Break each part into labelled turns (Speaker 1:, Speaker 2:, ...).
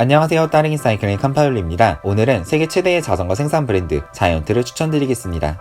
Speaker 1: 안녕하세요, 따릉이 사이클링 칸파율리입니다. 오늘은 세계 최대의 자전거 생산 브랜드 자이언트를 추천드리겠습니다.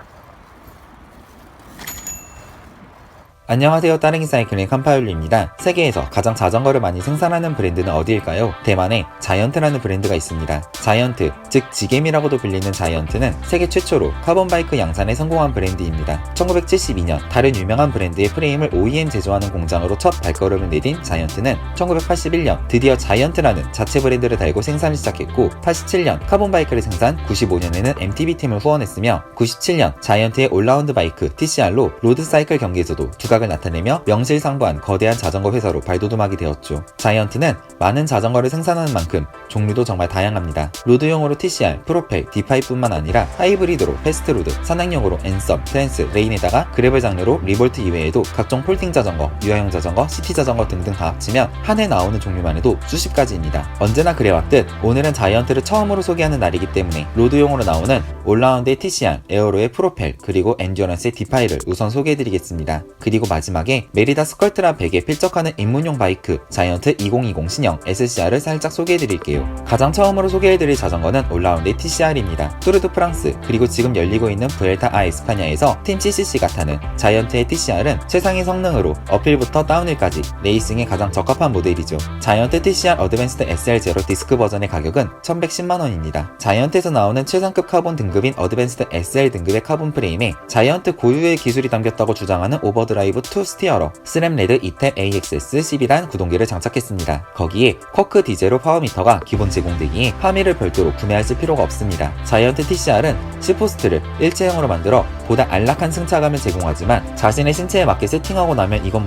Speaker 1: 안녕하세요, 따릉이 사이클링 칸파율리입니다. 세계에서 가장 자전거를 많이 생산하는 브랜드는 어디일까요? 대만에 자이언트라는 브랜드가 있습니다. 자이언트, 즉 지겜이라고도 불리는 자이언트는 세계 최초로 카본 바이크 양산에 성공한 브랜드입니다. 1972년 다른 유명한 브랜드의 프레임을 OEM 제조하는 공장으로 첫 발걸음을 내딘 자이언트는 1981년 드디어 자이언트라는 자체 브랜드를 달고 생산을 시작했고 87년 카본 바이크를 생산, 95년에는 MTB팀을 후원했으며 97년 자이언트의 올라운드 바이크 TCR로 로드 사이클 경기에서도 두각을 나타내며 명실상부한 거대한 자전거 회사로 발돋움하게 되었죠. 자이언트는 많은 자전거를 생산하는 만큼 종류도 정말 다양합니다. 로드용으로 TCR, 프로펠, D5뿐만 아니라 하이브리드로 패스트로드, 산악용으로 앤썸, 트랜스, 레인에다가 그래블 장르로 리볼트 이외에도 각종 폴팅 자전거, 유아용 자전거, 시티 자전거 등등 다 합치면 한 해 나오는 종류만 해도 수십 가지입니다. 언제나 그래왔듯 오늘은 자이언트를 처음으로 소개하는 날이기 때문에 로드용으로 나오는 올라운드의 TCR, 에어로의 프로펠, 그리고 엔듀어런스의 D5를 우선 소개해드리겠습니다. 그리고 마지막에 메리다 스컬트라 100에 필적하는 입문용 바이크 자이언트 2020 신형 SCR을 살짝 소개해드릴게요. 가장 처음으로 소개해드릴 자전거는 올라운드의 TCR입니다. 투르드 프랑스 그리고 지금 열리고 있는 부엘타 아 에스파냐에서 팀 CCC가 타는 자이언트의 TCR은 최상의 성능으로 어필부터 다운힐까지 레이싱에 가장 적합한 모델이죠. 자이언트 TCR 어드밴스드 SL0 디스크 버전의 가격은 1110만원입니다. 자이언트에서 나오는 최상급 카본 등급인 어드밴스드 SL 등급의 카본 프레임에 자이언트 고유의 기술이 담겼다고 주장하는 오버드라이브 2 스티어러, 스램레드 2탭 AXS 12란 구동기를 장착했습니다. 거기에 쿼크 디제로 파워미터가 기본 제공되기에 파미를 별도로 구매하실 필요가 없습니다. 자이언트 TCR은 시포스트를 일체형으로 만들어 보다 안락한 승차감을 제공하지만 자신의 신체에 맞게 세팅하고 나면 이건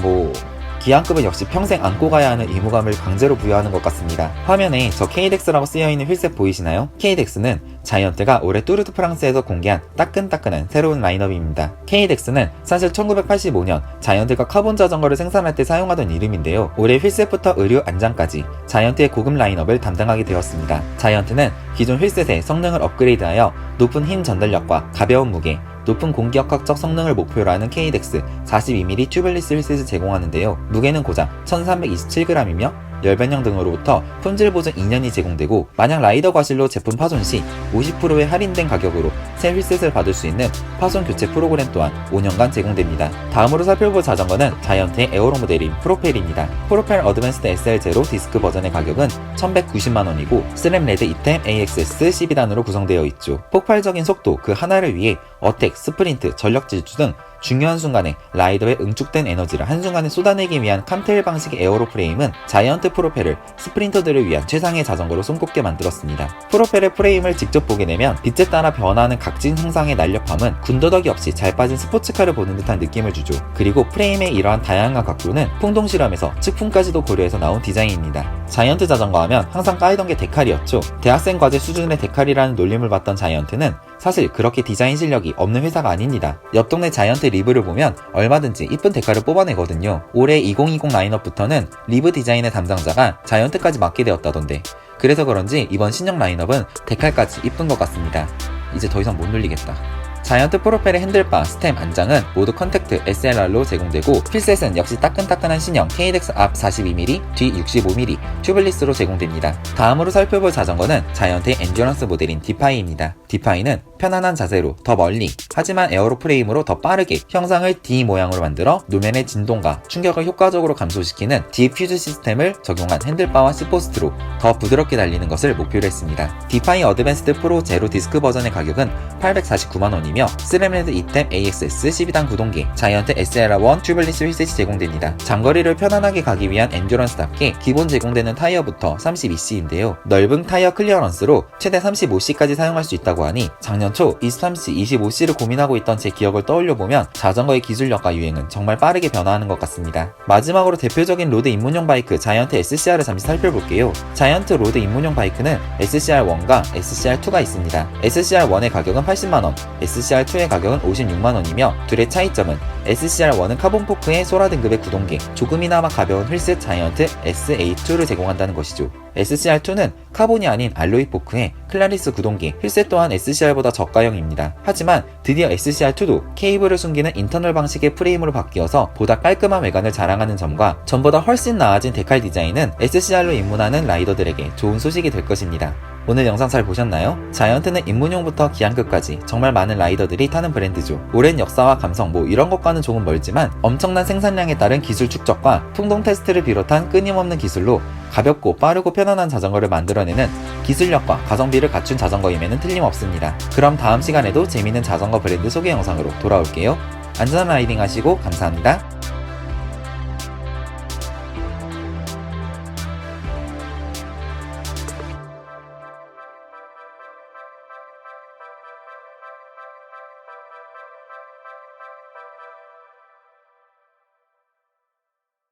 Speaker 1: 기안급은 역시 평생 안고 가야 하는 의무감을 강제로 부여하는 것 같습니다. 화면에 저 KDEX라고 쓰여있는 휠셋 보이시나요? KDEX는 자이언트가 올해 뚜르드 프랑스에서 공개한 따끈따끈한 새로운 라인업입니다. KDEX는 사실 1985년 자이언트가 카본 자전거를 생산할 때 사용하던 이름인데요. 올해 휠셋부터 의류 안장까지 자이언트의 고급 라인업을 담당하게 되었습니다. 자이언트는 기존 휠셋의 성능을 업그레이드하여 높은 힘 전달력과 가벼운 무게, 높은 공기역학적 성능을 목표로 하는 KDEX 42mm 튜블리스 휠셋을 제공하는데요. 무게는 고작 1327g이며 열변형 등으로부터 품질 보증 2년이 제공되고 만약 라이더 과실로 제품 파손 시 50%의 할인된 가격으로 새 휠셋을 받을 수 있는 파손 교체 프로그램 또한 5년간 제공됩니다. 다음으로 살펴볼 자전거는 자이언트의 에어로 모델인 프로펠입니다. 프로펠 어드밴스드 SL0 디스크 버전의 가격은 1190만원이고 스램레드 2템 AXS 12단으로 구성되어 있죠. 폭발적인 속도 그 하나를 위해 어택, 스프린트, 전력 질주 등 중요한 순간에 라이더의 응축된 에너지를 한순간에 쏟아내기 위한 캄테일 방식의 에어로 프레임은 자이언트 프로펠을 스프린터들을 위한 최상의 자전거로 손꼽게 만들었습니다. 프로펠의 프레임을 직접 보게 되면 빛에 따라 변화하는 각진 형상의 날렵함은 군더더기 없이 잘 빠진 스포츠카를 보는 듯한 느낌을 주죠. 그리고 프레임의 이러한 다양한 각도는 풍동 실험에서 측품까지도 고려해서 나온 디자인입니다. 자이언트 자전거 하면 항상 까이던 게 데칼이었죠. 대학생 과제 수준의 데칼이라는 놀림을 받던 자이언트는 사실 그렇게 디자인 실력이 없는 회사가 아닙니다. 옆 동네 자이언트 리브를 보면 얼마든지 이쁜 데칼을 뽑아내거든요. 올해 2020 라인업부터는 리브 디자인의 담당자가 자이언트까지 맡게 되었다던데 그래서 그런지 이번 신형 라인업은 데칼까지 이쁜 것 같습니다. 이제 더 이상 못 눌리겠다. 자이언트 프로펠의 핸들바, 스템, 안장은 모두 컨택트 SLR로 제공되고 휠셋은 역시 따끈따끈한 신형 KDEX 앞 42mm, 뒤 65mm 튜블리스로 제공됩니다. 다음으로 살펴볼 자전거는 자이언트의 엔듀어런스 모델인 D5입니다. D5는 편안한 자세로 더 멀리 하지만 에어로 프레임으로 더 빠르게 형상을 D 모양으로 만들어 노면의 진동과 충격을 효과적으로 감소시키는 디퓨즈 시스템을 적용한 핸들바와 시포스트로 더 부드럽게 달리는 것을 목표로 했습니다. D5 어드밴스드 프로 제로 디스크 버전의 가격은 849만원이며 스램레드 2탭 AXS 12단 구동기, 자이언트 SLR1 튜블리스 휠셋이 제공됩니다. 장거리를 편안하게 가기 위한 엔듀런스답게 기본 제공되는 타이어부터 32C인데요. 넓은 타이어 클리어런스로 최대 35C까지 사용할 수 있다고 하니 작년 초 23C, 25C를 고민하고 있던 제 기억을 떠올려보면 자전거의 기술력과 유행은 정말 빠르게 변화하는 것 같습니다. 마지막으로 대표적인 로드 입문용 바이크 자이언트 SCR을 잠시 살펴볼게요. 자이언트 로드 입문용 바이크는 SCR1과 SCR2가 있습니다. SCR1의 가격은 80만원, SCR2의 가격은 56만원이며 둘의 차이점은 SCR1은 카본 포크의 소라 등급의 구동기, 조금이나마 가벼운 휠셋 자이언트 SA2를 제공한다는 것이죠. SCR2는 카본이 아닌 알로이 포크에 클라리스 구동기, 휠셋 또한 SCR보다 저가형입니다. 하지만 드디어 SCR2도 케이블을 숨기는 인터널 방식의 프레임으로 바뀌어서 보다 깔끔한 외관을 자랑하는 점과 전보다 훨씬 나아진 데칼 디자인은 SCR로 입문하는 라이더들에게 좋은 소식이 될 것입니다. 오늘 영상 잘 보셨나요? 자이언트는 입문용부터 기한급까지 정말 많은 라이더들이 타는 브랜드죠. 오랜 역사와 감성 이런 것과는 조금 멀지만 엄청난 생산량에 따른 기술 축적과 풍동 테스트를 비롯한 끊임없는 기술로 가볍고 빠르고 편안한 자전거를 만들어내는 기술력과 가성비를 갖춘 자전거임에는 틀림없습니다. 그럼 다음 시간에도 재미있는 자전거 브랜드 소개 영상으로 돌아올게요. 안전한 라이딩 하시고 감사합니다.